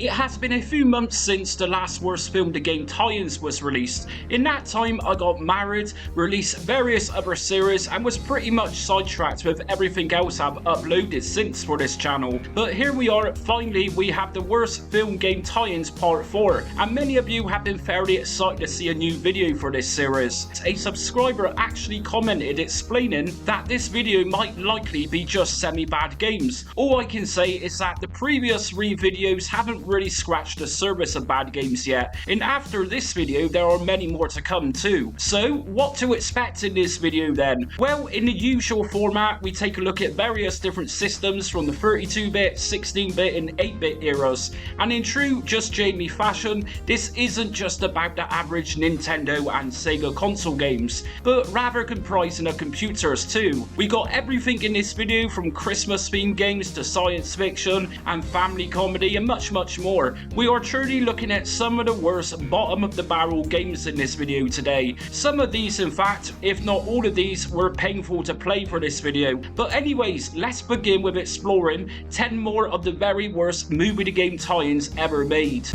It has been a few months since the last Worst Film the Game tie-ins was released. In that time I got married, released various other series and was pretty much sidetracked with everything else I've uploaded since for this channel. But here we are, finally we have the Worst Film Game tie-ins part 4, and many of you have been fairly excited to see a new video for this series. A subscriber actually commented explaining that this video might likely be just semi-bad games. All I can say is that the previous 3 videos haven't really scratched the surface of bad games yet, and after this video there are many more to come too. So what to expect in this video then? Well, in the usual format we take a look at various different systems from the 32-bit, 16-bit and 8-bit eras, and in true Just Jamie fashion, this isn't just about the average Nintendo and Sega console games, but rather comprising of computers too. We got everything in this video from Christmas themed games to science fiction and family comedy and much more. We are truly looking at some of the worst bottom of the barrel games in this video today. Some of these, in fact, if not all of these, were painful to play for this video. But anyways, let's begin with exploring 10 more of the very worst movie to game tie-ins ever made.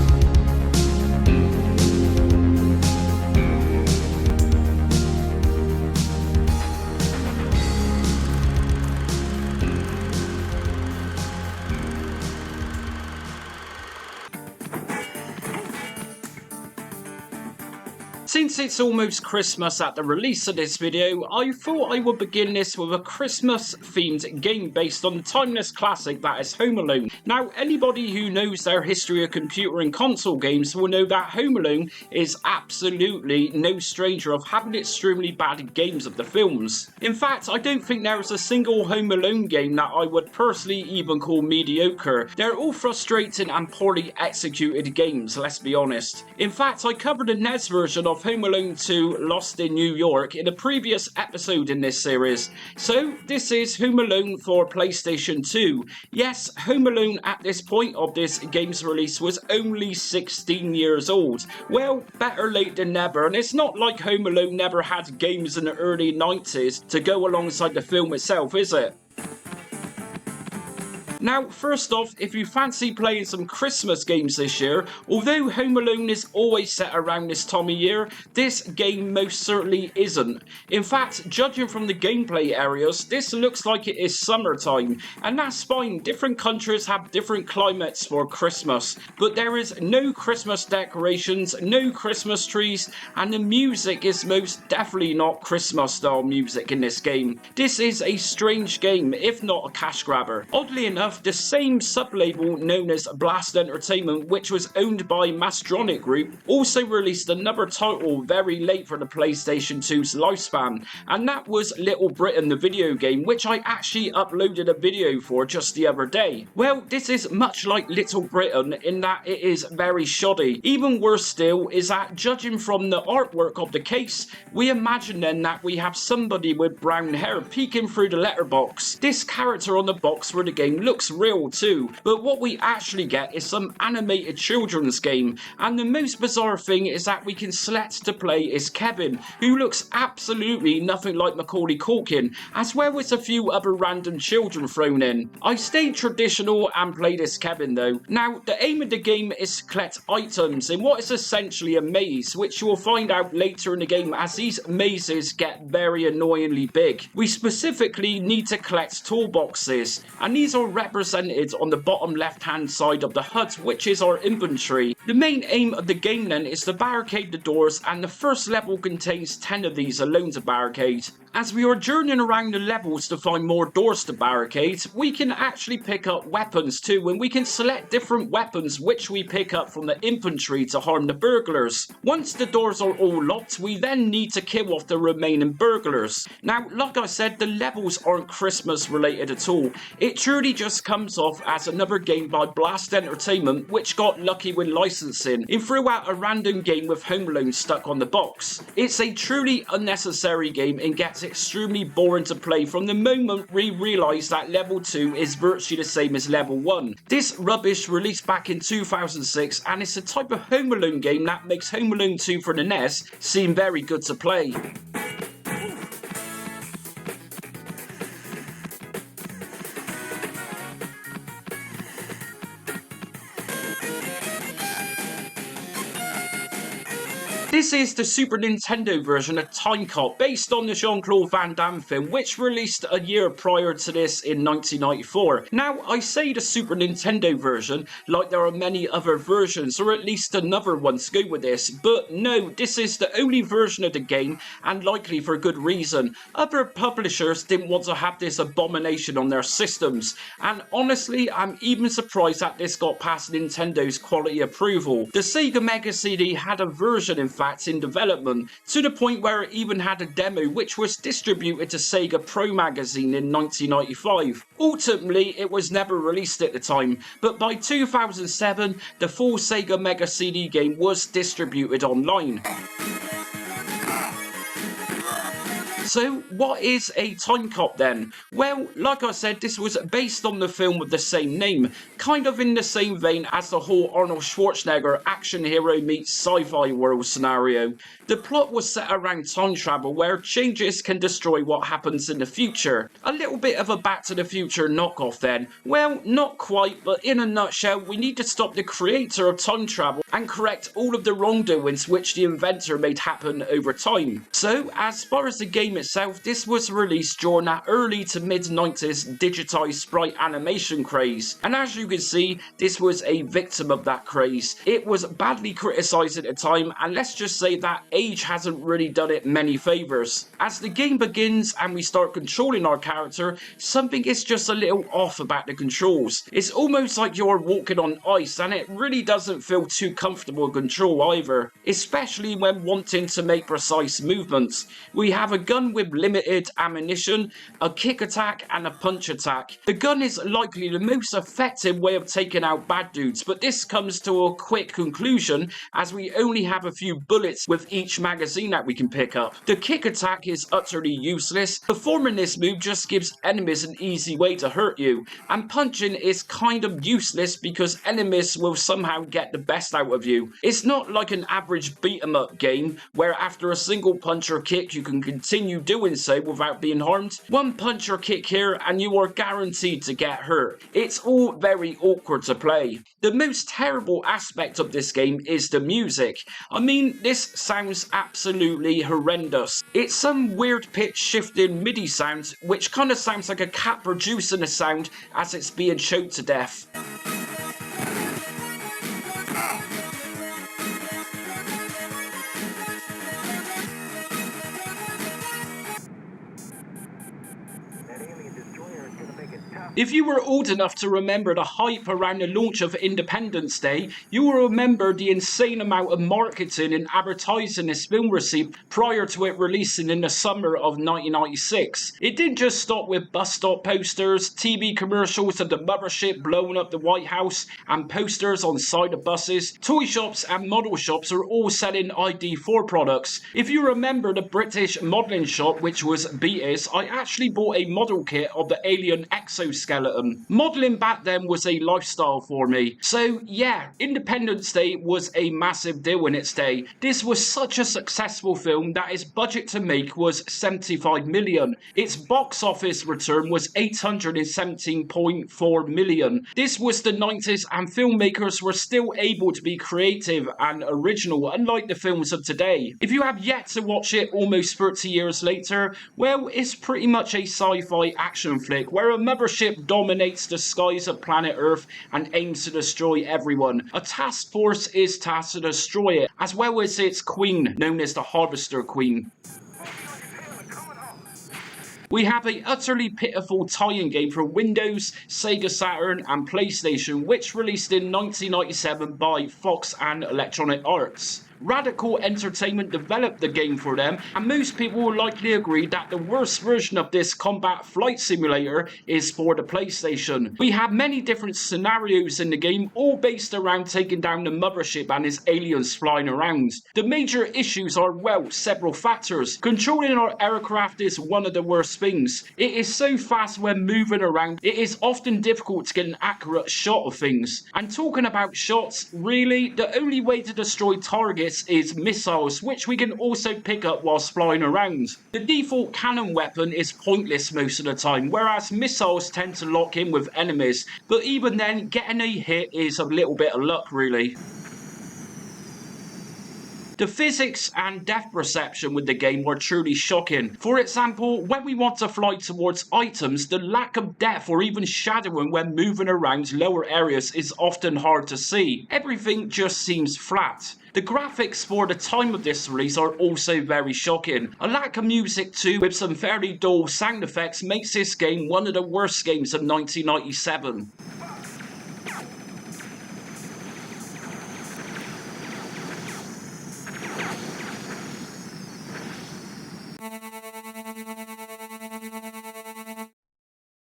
Since it's almost Christmas at the release of this video, I thought I would begin this with a Christmas themed game based on the timeless classic that is Home Alone. Now, anybody who knows their history of computer and console games will know that Home Alone is absolutely no stranger of having extremely bad games of the films. In fact, I don't think there is a single Home Alone game that I would personally even call mediocre. They're all frustrating and poorly executed games, let's be honest. In fact, I covered a NES version of Home Alone 2 Lost in New York in a previous episode in this series. So this is Home Alone for PlayStation 2. Yes, Home Alone at this point of this game's release was only 16 years old. Well, better late than never, and it's not like Home Alone never had games in the early 90s to go alongside the film itself, is it? Now, first off, if you fancy playing some Christmas games this year, although Home Alone is always set around this time of year, this game most certainly isn't. In fact, judging from the gameplay areas, this looks like it is summertime, and that's fine. Different countries have different climates for Christmas, but there is no Christmas decorations, no Christmas trees, and the music is most definitely not Christmas style music in this game. This is a strange game, if not a cash grabber. Oddly enough, the same sub-label known as Blast Entertainment, which was owned by Mastronic Group, also released another title very late for the PlayStation 2's lifespan, and that was Little Britain the video game, which I actually uploaded a video for just the other day. Well, this is much like Little Britain in that it is very shoddy. Even worse still is that, judging from the artwork of the case, we imagine then that we have somebody with brown hair peeking through the letterbox. This character on the box for the game looks real too, but what we actually get is some animated children's game, and the most bizarre thing is that we can select to play as Kevin, who looks absolutely nothing like Macaulay Culkin, as well as a few other random children thrown in. I stayed traditional and played as Kevin though. Now, the aim of the game is to collect items in what is essentially a maze, which you will find out later in the game as these mazes get very annoyingly big. We specifically need to collect toolboxes, and these are represented on the bottom left hand side of the HUD, which is our inventory. The main aim of the game then is to barricade the doors, and the first level contains 10 of these alone to barricade. As we are journeying around the levels to find more doors to barricade, we can actually pick up weapons too, and we can select different weapons which we pick up from the inventory to harm the burglars. Once the doors are all locked, we then need to kill off the remaining burglars. Now, like I said, the levels aren't Christmas related at all. It truly just comes off as another game by Blast Entertainment, which got lucky with licensing and threw out a random game with Home Alone stuck on the box. It's a truly unnecessary game and gets extremely boring to play from the moment we realise that level 2 is virtually the same as level 1. This rubbish released back in 2006, and it's a type of Home Alone game that makes Home Alone 2 for the NES seem very good to play. This is the Super Nintendo version of Time Cop, based on the Jean-Claude Van Damme film, which released a year prior to this in 1994. Now, I say the Super Nintendo version like there are many other versions, or at least another one to go with this, but no, this is the only version of the game, and likely for good reason. Other publishers didn't want to have this abomination on their systems, and honestly, I'm even surprised that this got past Nintendo's quality approval. The Sega Mega CD had a version, in fact, in development, to the point where it even had a demo which was distributed to Sega Pro Magazine in 1995. Ultimately, it was never released at the time, but by 2007, the full Sega Mega CD game was distributed online. So, what is a Time Cop then? Well, like I said, this was based on the film with the same name, kind of in the same vein as the whole Arnold Schwarzenegger action hero meets sci-fi world scenario. The plot was set around time travel, where changes can destroy what happens in the future. A little bit of a Back to the Future knockoff then. Well, not quite, but in a nutshell, we need to stop the creator of time travel and correct all of the wrongdoings which the inventor made happen over time. So, as far as the game itself, this was released during that early to mid-90s digitized sprite animation craze, and as you can see, this was a victim of that craze. It was badly criticised at the time, and let's just say that age hasn't really done it many favours. As the game begins and we start controlling our character, something is just a little off about the controls. It's almost like you're walking on ice, and it really doesn't feel too comfortable to control either, especially when wanting to make precise movements. We have a gun with limited ammunition, a kick attack and a punch attack. The gun is likely the most effective way of taking out bad dudes, but this comes to a quick conclusion as we only have a few bullets with each magazine that we can pick up. The kick attack is utterly useless. Performing this move just gives enemies an easy way to hurt you, and punching is kind of useless because enemies will somehow get the best out of you. It's not like an average beat 'em up game where after a single punch or kick you can continue doing so without being harmed. One punch or kick here and you are guaranteed to get hurt. It's all very awkward to play. The most terrible aspect of this game is the music. I mean, this sounds absolutely horrendous. It's some weird pitch shifting MIDI sound which kind of sounds like a cat producing a sound as it's being choked to death. If you were old enough to remember the hype around the launch of Independence Day, you will remember the insane amount of marketing and advertising this film received prior to it releasing in the summer of 1996. It didn't just stop with bus stop posters, TV commercials of the mothership blowing up the White House, and posters on side of buses. Toy shops and model shops are all selling ID4 products. If you remember the British modelling shop, which was Beatis, I actually bought a model kit of the alien exoskeleton. Modelling back then was a lifestyle for me. So yeah, Independence Day was a massive deal in its day. This was such a successful film that its budget to make was 75 million. Its box office return was 817.4 million. This was the 90s and filmmakers were still able to be creative and original, unlike the films of today. If you have yet to watch it almost 30 years later, well, it's pretty much a sci-fi action flick where a mothership dominates the skies of planet Earth and aims to destroy everyone. A task force is tasked to destroy it, as well as its queen, known as the Harvester Queen. We have a utterly pitiful tie-in game for Windows, Sega Saturn and PlayStation, which released in 1997 by Fox and Electronic Arts. Radical Entertainment developed the game for them, and most people will likely agree that the worst version of this combat flight simulator is for the PlayStation. We have many different scenarios in the game, all based around taking down the mothership and its aliens flying around. The major issues are, well, several factors. Controlling our aircraft is one of the worst things. It is so fast when moving around, it is often difficult to get an accurate shot of things. And talking about shots, really, the only way to destroy targets is missiles, which we can also pick up whilst flying around. The default cannon weapon is pointless most of the time, whereas missiles tend to lock in with enemies, but even then, getting a hit is a little bit of luck really. The physics and depth perception with the game were truly shocking. For example, when we want to fly towards items, the lack of depth or even shadowing when moving around lower areas is often hard to see. Everything just seems flat. The graphics for the time of this release are also very shocking. A lack of music too, with some fairly dull sound effects, makes this game one of the worst games of 1997.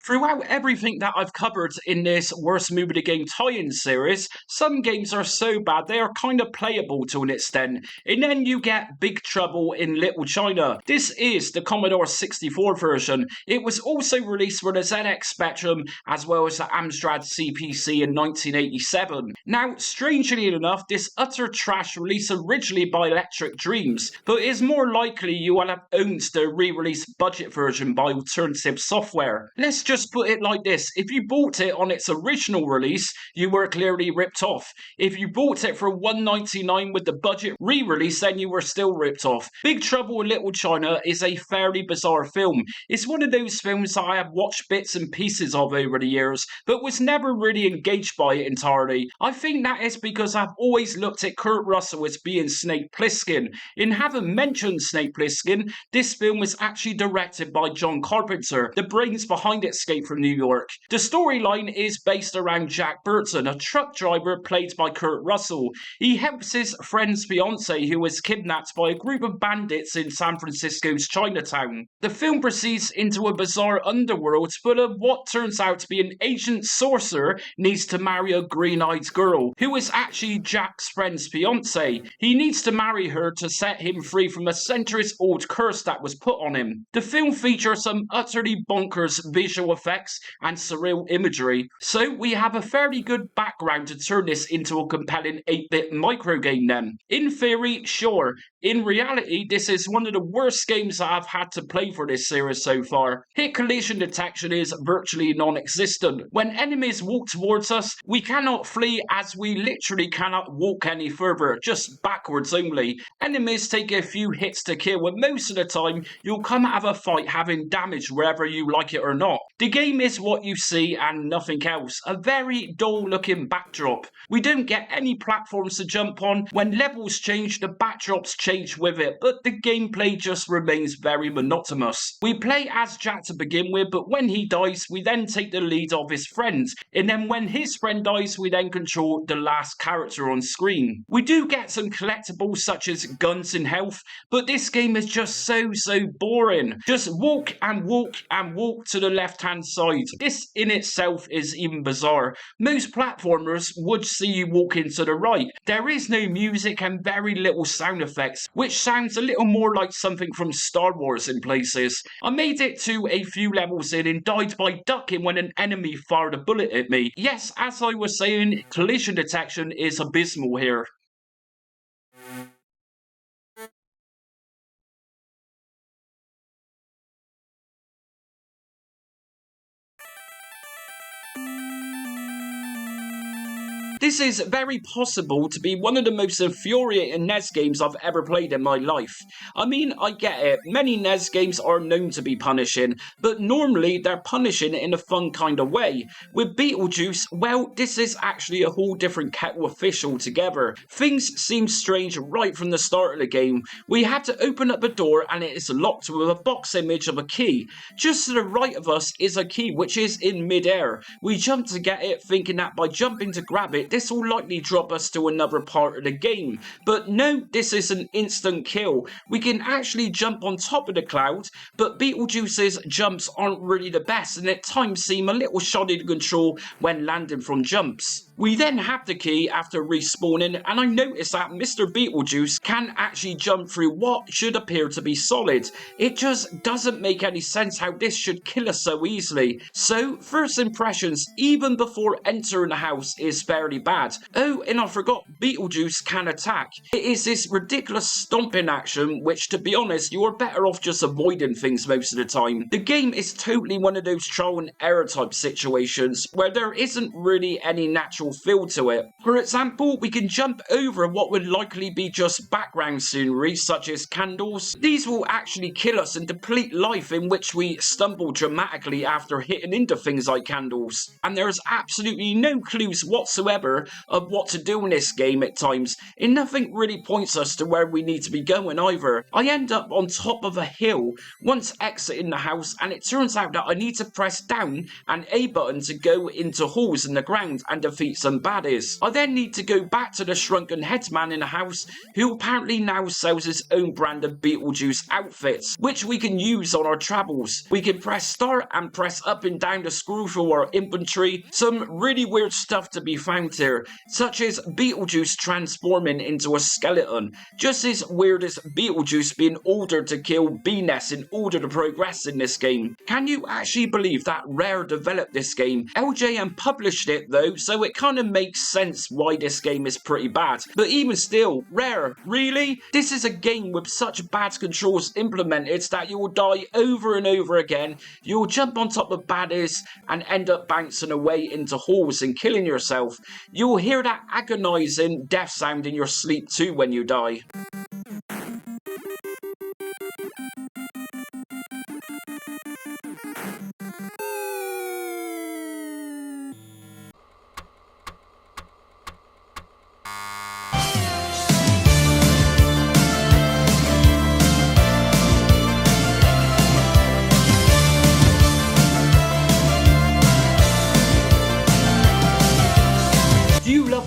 Throughout everything that I've covered in this Worst Movie of the Game tie-in series, some games are so bad they are kind of playable to an extent, and then you get Big Trouble in Little China. This is the Commodore 64 version. It was also released for the ZX Spectrum as well as the Amstrad CPC in 1987. Now, strangely enough, this utter trash released originally by Electric Dreams, but it is more likely you will have owned the re-release budget version by Alternative Software. Let's just put it like this: if you bought it on its original release, you were clearly ripped off. If you bought it for $1.99 with the budget re-release, then you were still ripped off. Big Trouble in Little China is a fairly bizarre film. It's one of those films that I have watched bits and pieces of over the years, but was never really engaged by it entirely. I think that is because I've always looked at Kurt Russell as being Snake Plissken. In having mentioned Snake Plissken, this film was actually directed by John Carpenter, the brains behind Escape from New York. The storyline is based around Jack Burton, a truck driver played by Kurt Russell. He helps his friend's fiancée who is kidnapped by a group of bandits in San Francisco's Chinatown. The film proceeds into a bizarre underworld, but what turns out to be an ancient sorcerer needs to marry a green-eyed girl, who is actually Jack's friend's fiancée. He needs to marry her to set him free from a centuries-old curse that was put on him. The film features some utterly bonkers visual effects and surreal imagery, so we have a fairly good background to turn this into a compelling 8-bit microgame then. In theory, sure. In reality, this is one of the worst games that I've had to play for this series so far. Hit collision detection is virtually non-existent. When enemies walk towards us, we cannot flee as we literally cannot walk any further, just backwards only. Enemies take a few hits to kill, and most of the time you'll come out of a fight having damage wherever you like it or not. The game is what you see and nothing else. A very dull looking backdrop. We don't get any platforms to jump on. When levels change, the backdrops change with it, but the gameplay just remains very monotonous. We play as Jack to begin with, but when he dies, we then take the lead of his friend, and then when his friend dies, we then control the last character on screen. We do get some collectibles such as guns and health, but this game is just so boring. Just walk and walk and walk to the left-hand side. This in itself is even bizarre. Most platformers would see you walking to the right. There is no music and very little sound effects, which sounds a little more like something from Star Wars in places. I made it to a few levels in and died by ducking when an enemy fired a bullet at me. Yes, as I was saying, collision detection is abysmal here. This is very possible to be one of the most infuriating NES games I've ever played in my life. I mean, I get it, many NES games are known to be punishing, but normally they're punishing in a fun kind of way. With Beetlejuice, well, this is actually a whole different kettle of fish altogether. Things seem strange right from the start of the game. We had to open up a door and it is locked with a box image of a key. Just to the right of us is a key which is in mid-air. We jump to get it thinking that by jumping to grab it, this will likely drop us to another part of the game. But no, this is an instant kill. We can actually jump on top of the cloud, but Beetlejuice's jumps aren't really the best and at times seem a little shoddy to control when landing from jumps. We then have the key after respawning, and I notice that Mr. Beetlejuice can actually jump through what should appear to be solid. It just doesn't make any sense how this should kill us so easily. So, first impressions, even before entering the house, is fairly bad. Oh, and I forgot, Beetlejuice can attack. It is this ridiculous stomping action which, to be honest, you are better off just avoiding things most of the time. The game is totally one of those trial and error type situations where there isn't really any natural feel to it. For example, we can jump over what would likely be just background scenery such as candles. These will actually kill us and deplete life, in which we stumble dramatically after hitting into things like candles. And there's absolutely no clues whatsoever of what to do in this game at times, and nothing really points us to where we need to be going either. I end up on top of a hill once exiting the house, and it turns out that I need to press down and A button to go into holes in the ground and defeat some baddies. I then need to go back to the shrunken headman in the house, who apparently now sells his own brand of Beetlejuice outfits, which we can use on our travels. We can press start and press up and down the screw for our inventory. Some really weird stuff to be found here, such as Beetlejuice transforming into a skeleton, just as weird as Beetlejuice being ordered to kill bee nests in order to progress in this game. Can you actually believe that Rare developed this game? LJN published it though, so it kind of makes sense why this game is pretty bad. But even still, Rare, really? This is a game with such bad controls implemented that you will die over and over again. You'll jump on top of baddies and end up bouncing away into holes and killing yourself. You'll hear that agonizing death sound in your sleep too when you die.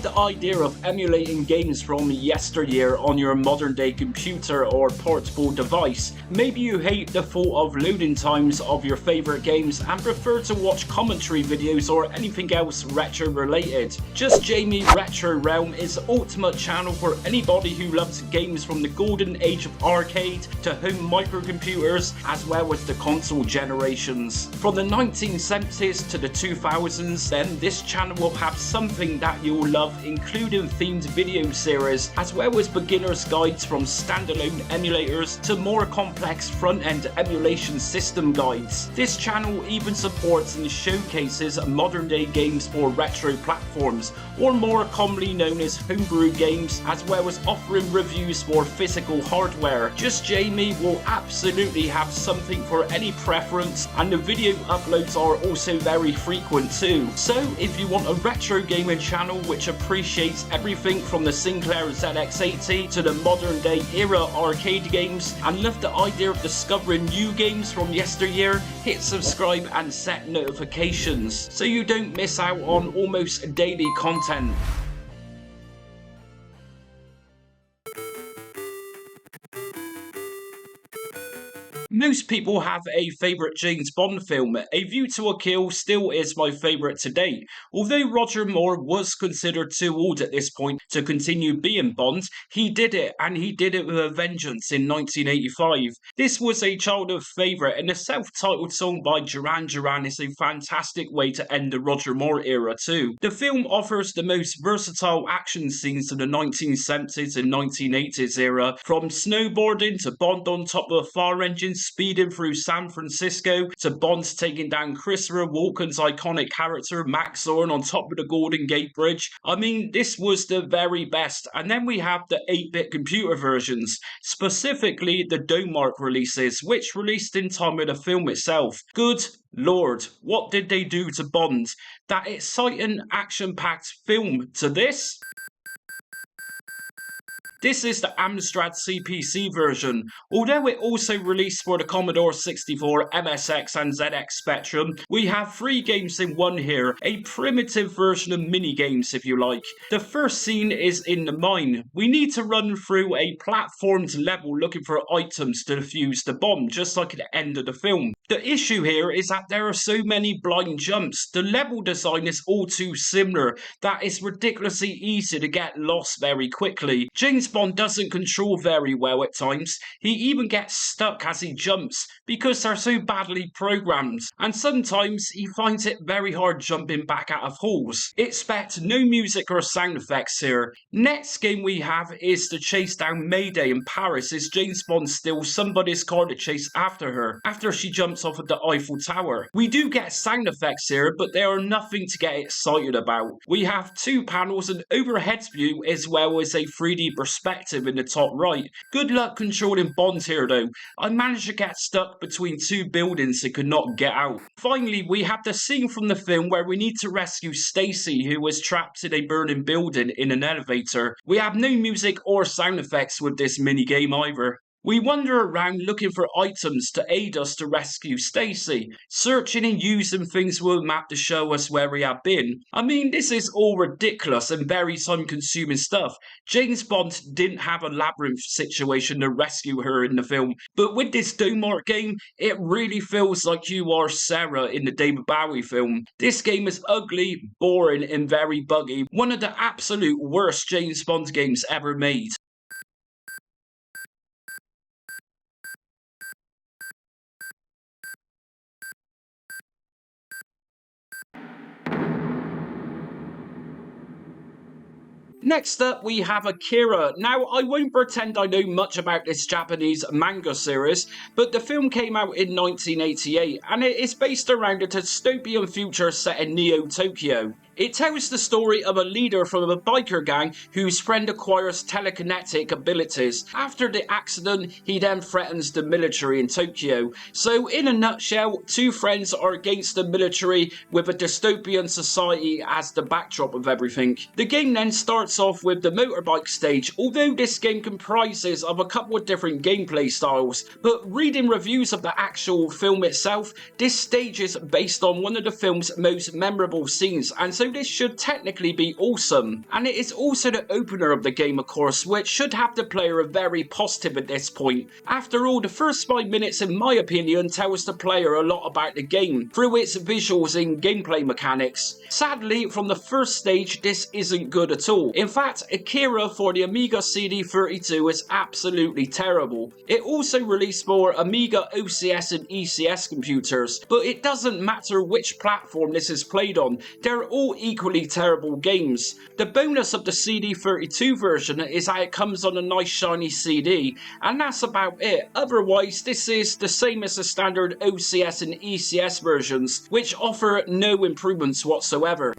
The idea of emulating games from yesteryear on your modern day computer or portable device. Maybe you hate the thought of loading times of your favourite games and prefer to watch commentary videos or anything else retro related. Just Jamie Retro Realm is the ultimate channel for anybody who loves games from the golden age of arcade to home microcomputers, as well as the console generations. From the 1970s to the 2000s, then this channel will have something that you'll love, including themed video series, as well as beginner's guides from standalone emulators to more complex front-end emulation system guides. This channel even supports and showcases modern-day games for retro platforms, or more commonly known as homebrew games, as well as offering reviews for physical hardware. Just Jamie will absolutely have something for any preference, and the video uploads are also very frequent too. So if you want a retro gaming channel which appreciates everything from the Sinclair ZX80 to the modern day era arcade games, and love the idea of discovering new games from yesteryear, hit subscribe and set notifications so you don't miss out on almost daily content. Most people have a favourite James Bond film. A View to a Kill still is my favourite to date. Although Roger Moore was considered too old at this point to continue being Bond, he did it, and he did it with a vengeance in 1985. This was a childhood favourite, and the self-titled song by Duran Duran is a fantastic way to end the Roger Moore era too. The film offers the most versatile action scenes of the 1970s and 1980s era, from snowboarding to Bond on top of a fire engine speeding through San Francisco, to Bond taking down Christopher Walken's iconic character Max Zorn on top of the Golden Gate Bridge. I mean, this was the very best. And then we have the 8-bit computer versions, specifically the Domark releases, which released in time with the film itself. Good Lord, what did they do to Bond? That exciting, action-packed film to this? This is the Amstrad CPC version. Although it also released for the Commodore 64, MSX and ZX Spectrum, we have 3 games in one here, a primitive version of mini-games if you like. The first scene is in the mine. We need to run through a platformed level looking for items to defuse the bomb, just like at the end of the film. The issue here is that there are so many blind jumps. The level design is all too similar that it's ridiculously easy to get lost very quickly. James Bond doesn't control very well at times. He even gets stuck as he jumps because they're so badly programmed. And sometimes he finds it very hard jumping back out of holes. Expect no music or sound effects here. Next game we have is to chase down Mayday in Paris as James Bond steals somebody's car to chase after her after she jumps off of the Eiffel Tower. We do get sound effects here, but they are nothing to get excited about. We have two panels, an overhead view as well as a 3D perspective in the top right. Good luck controlling Bond here though. I managed to get stuck between two buildings and could not get out. Finally, we have the scene from the film where we need to rescue Stacy, who was trapped in a burning building in an elevator. We have no music or sound effects with this minigame either. We wander around looking for items to aid us to rescue Stacy. Searching and using things will map to show us where we have been. I mean, this is all ridiculous and very time-consuming stuff. James Bond didn't have a labyrinth situation to rescue her in the film, but with this Domart game, it really feels like you are Sarah in the David Bowie film. This game is ugly, boring, and very buggy. One of the absolute worst James Bond games ever made. Next up, we have Akira. Now, I won't pretend I know much about this Japanese manga series, but the film came out in 1988, and it is based around a dystopian future set in Neo-Tokyo. It tells the story of a leader from a biker gang whose friend acquires telekinetic abilities. After the accident, he then threatens the military in Tokyo. So, in a nutshell, two friends are against the military with a dystopian society as the backdrop of everything. The game then starts off with the motorbike stage, although this game comprises of a couple of different gameplay styles. But reading reviews of the actual film itself, this stage is based on one of the film's most memorable scenes, and so this should technically be awesome. And it is also the opener of the game, of course, which should have the player very positive at this point. After all, the first 5 minutes, in my opinion, tells the player a lot about the game, through its visuals and gameplay mechanics. Sadly, from the first stage, this isn't good at all. In fact, Akira for the Amiga CD32 is absolutely terrible. It also released for Amiga OCS and ECS computers, but it doesn't matter which platform this is played on, they're all equally terrible games. The bonus of the CD32 version is that it comes on a nice shiny CD, and that's about it. Otherwise, this is the same as the standard OCS and ECS versions, which offer no improvements whatsoever.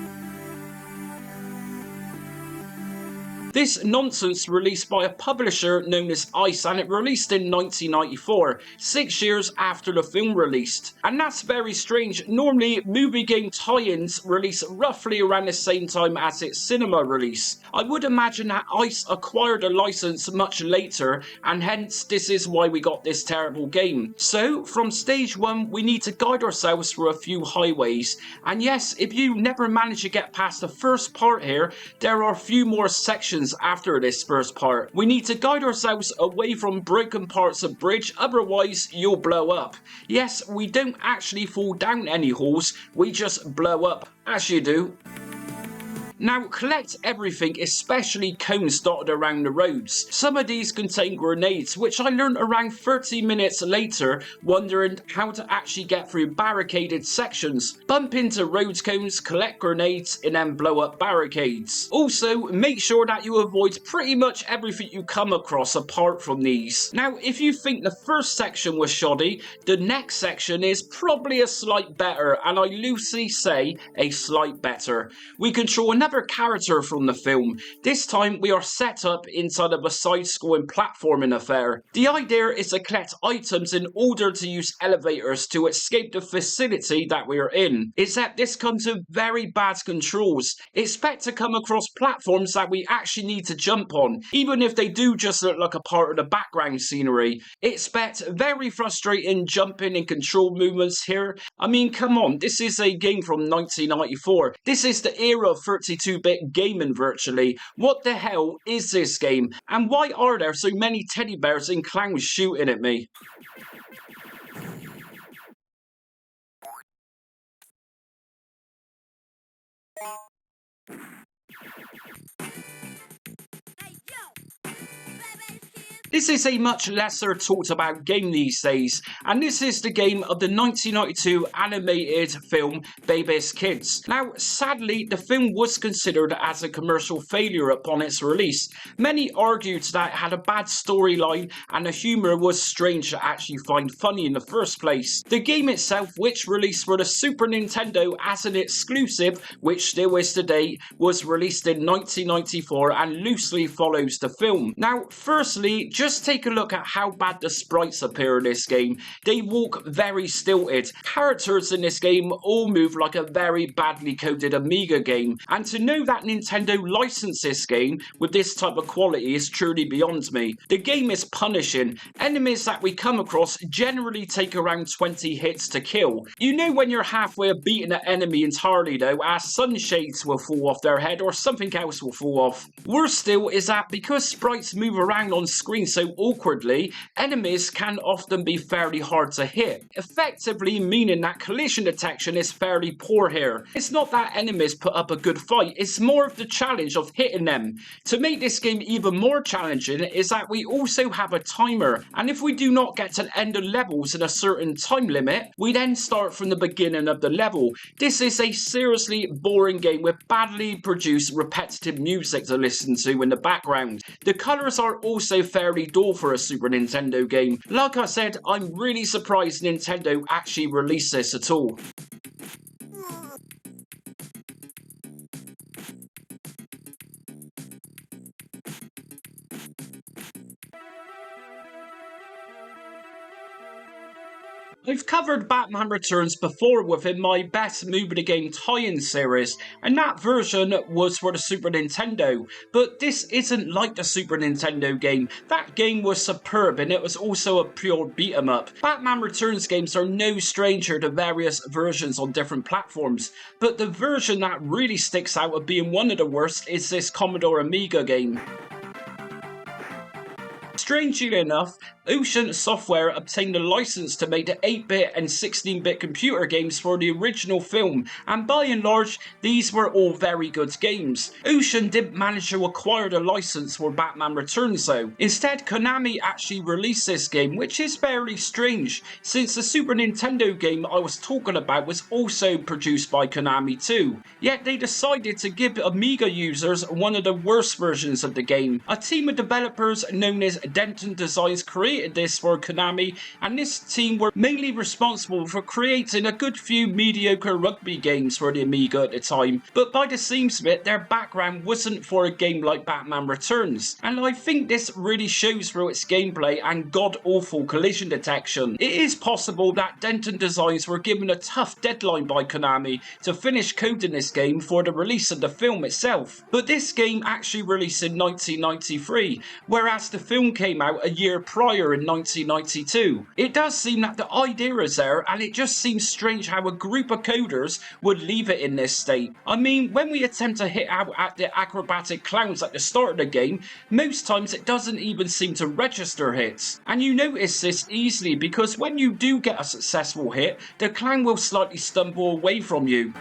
This nonsense released by a publisher known as ICE, and it released in 1994, 6 years after the film released. And that's very strange. Normally, movie game tie-ins release roughly around the same time as its cinema release. I would imagine that ICE acquired a license much later, and hence this is why we got this terrible game. So, from stage 1, we need to guide ourselves through a few highways. And yes, if you never manage to get past the first part here, there are a few more sections after this first part. We need to guide ourselves away from broken parts of bridge, otherwise you'll blow up. Yes, we don't actually fall down any holes, we just blow up, as you do. Now, collect everything, especially cones dotted around the roads. Some of these contain grenades, which I learned around 30 minutes later, wondering how to actually get through barricaded sections. Bump into road cones, collect grenades, and then blow up barricades. Also, make sure that you avoid pretty much everything you come across apart from these. Now, if you think the first section was shoddy, the next section is probably a slight better, and I loosely say a slight better. We control another character from the film. This time we are set up inside of a side-scrolling platforming affair. The idea is to collect items in order to use elevators to escape the facility that we are in. Except this comes with very bad controls. Expect to come across platforms that we actually need to jump on, even if they do just look like a part of the background scenery. Expect very frustrating jumping and control movements here. I mean, come on, this is a game from 1994. This is the era of 32-bit gaming virtually. What the hell is this game? And why are there so many teddy bears and clowns shooting at me? This is a much lesser talked about game these days, and this is the game of the 1992 animated film Baby's Kids. Now, sadly, the film was considered as a commercial failure upon its release. Many argued that it had a bad storyline and the humour was strange to actually find funny in the first place. The game itself, which released for the Super Nintendo as an exclusive, which still is today, was released in 1994 and loosely follows the film. Now, firstly, just take a look at how bad the sprites appear in this game. They walk very stilted. Characters in this game all move like a very badly coded Amiga game. And to know that Nintendo licensed this game with this type of quality is truly beyond me. The game is punishing. Enemies that we come across generally take around 20 hits to kill. You know when you're halfway of beating an enemy entirely though, as sunshades will fall off their head or something else will fall off. Worse still is that because sprites move around on screen so awkwardly, enemies can often be fairly hard to hit, effectively meaning that collision detection is fairly poor here. It's not that enemies put up a good fight, it's more of the challenge of hitting them. To make this game even more challenging is that we also have a timer, and if we do not get to the end of levels in a certain time limit, we then start from the beginning of the level. This is a seriously boring game with badly produced repetitive music to listen to in the background. The colours are also fairly dull for a Super Nintendo game. Like I said, I'm really surprised Nintendo actually released this at all. I've covered Batman Returns before within my Best Movie Game tie-in series, and that version was for the Super Nintendo, but this isn't like the Super Nintendo game. That game was superb and it was also a pure beat-em-up. Batman Returns games are no stranger to various versions on different platforms, but the version that really sticks out of being one of the worst is this Commodore Amiga game. Strangely enough, Ocean Software obtained a license to make the 8-bit and 16-bit computer games for the original film, and by and large, these were all very good games. Ocean didn't manage to acquire the license for Batman Returns though. Instead, Konami actually released this game, which is fairly strange, since the Super Nintendo game I was talking about was also produced by Konami too. Yet they decided to give Amiga users one of the worst versions of the game. A team of developers known as Denton Designs created this for Konami, and this team were mainly responsible for creating a good few mediocre rugby games for the Amiga at the time, but by the seams of it, their background wasn't for a game like Batman Returns, and I think this really shows through its gameplay and god-awful collision detection. It is possible that Denton Designs were given a tough deadline by Konami to finish coding this game for the release of the film itself, but this game actually released in 1993, whereas the film came out a year prior in 1992. It does seem that the idea is there, and it just seems strange how a group of coders would leave it in this state. I mean, when we attempt to hit out at the acrobatic clowns at the start of the game, most times it doesn't even seem to register hits. And you notice this easily because when you do get a successful hit, the clown will slightly stumble away from you.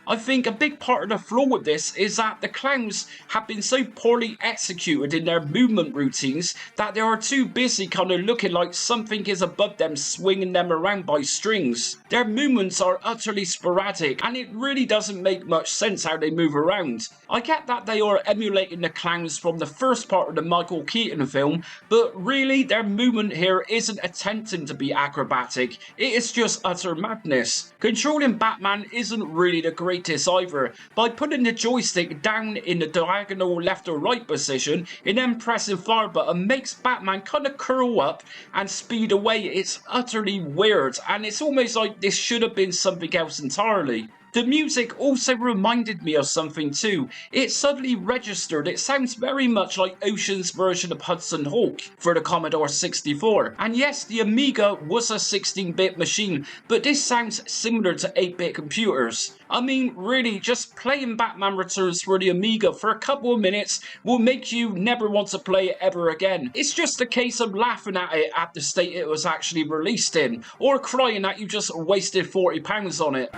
I think a big part of the flaw with this is that the clowns have been so poorly executed in their movement routines that they are too busy kind of looking like something is above them swinging them around by strings. Their movements are utterly sporadic and it really doesn't make much sense how they move around. I get that they are emulating the clowns from the first part of the Michael Keaton film, but really their movement here isn't attempting to be acrobatic, it is just utter madness. Controlling Batman isn't really the greatest either. By putting the joystick down in the diagonal left or right position and then pressing fire button makes Batman kind of curl up and speed away. It's utterly weird and it's almost like this should have been something else entirely. The music also reminded me of something too. It suddenly registered. It sounds very much like Ocean's version of Hudson Hawk for the Commodore 64. And yes, the Amiga was a 16-bit machine, but this sounds similar to 8-bit computers. I mean, really, just playing Batman Returns for the Amiga for a couple of minutes will make you never want to play it ever again. It's just a case of laughing at it at the state it was actually released in, or crying that you just wasted £40 on it.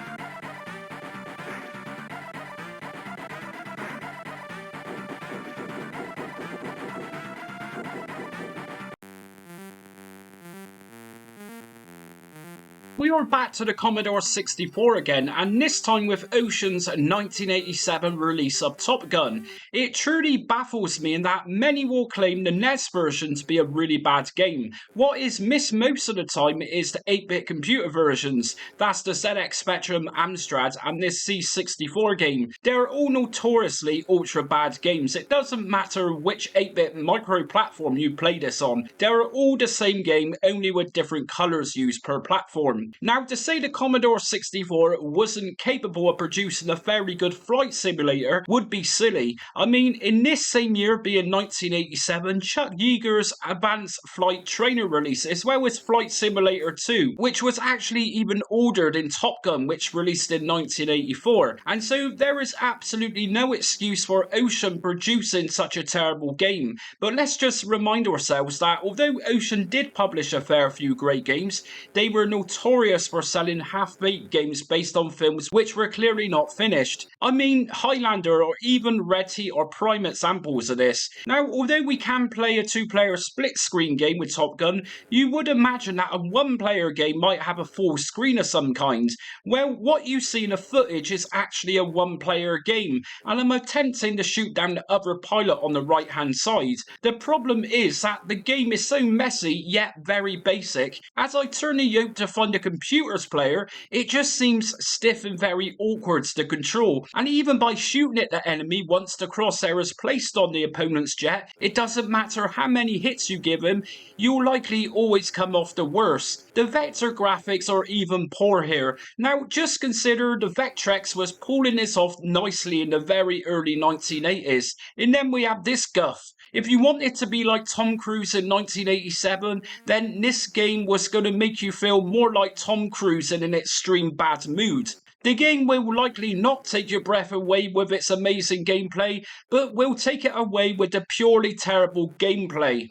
We are back to the Commodore 64 again, and this time with Ocean's 1987 release of Top Gun. It truly baffles me in that many will claim the NES version to be a really bad game. What is missed most of the time is the 8-bit computer versions. That's the ZX Spectrum Amstrad and this C64 game. They're all notoriously ultra bad games. It doesn't matter which 8-bit micro platform you play this on. They're all the same game, only with different colours used per platform. Now, to say the Commodore 64 wasn't capable of producing a very good flight simulator would be silly. I mean, in this same year, being 1987, Chuck Yeager's Advanced Flight Trainer release, as well as Flight Simulator 2, which was actually even ordered in Top Gun, which released in 1984. And so there is absolutely no excuse for Ocean producing such a terrible game. But let's just remind ourselves that although Ocean did publish a fair few great games, they were notorious for selling half-baked games based on films which were clearly not finished. I mean, Highlander or even Red Heat are prime examples of this. Now, although we can play a two-player split-screen game with Top Gun, you would imagine that a one-player game might have a full screen of some kind. Well, what you see in the footage is actually a one-player game, and I'm attempting to shoot down the other pilot on the right-hand side. The problem is that the game is so messy yet very basic. As I turn the yoke to find a computer's player, it just seems stiff and very awkward to control. And even by shooting at the enemy once the crosshair is placed on the opponent's jet, it doesn't matter how many hits you give him, you'll likely always come off the worst. The vector graphics are even poor here. Now, just consider the Vectrex was pulling this off nicely in the very early 1980s, and then we have this guff. If you want it to be like Tom Cruise in 1987, then this game was going to make you feel more like Tom Cruise in an extreme bad mood. The game will likely not take your breath away with its amazing gameplay, but will take it away with the purely terrible gameplay.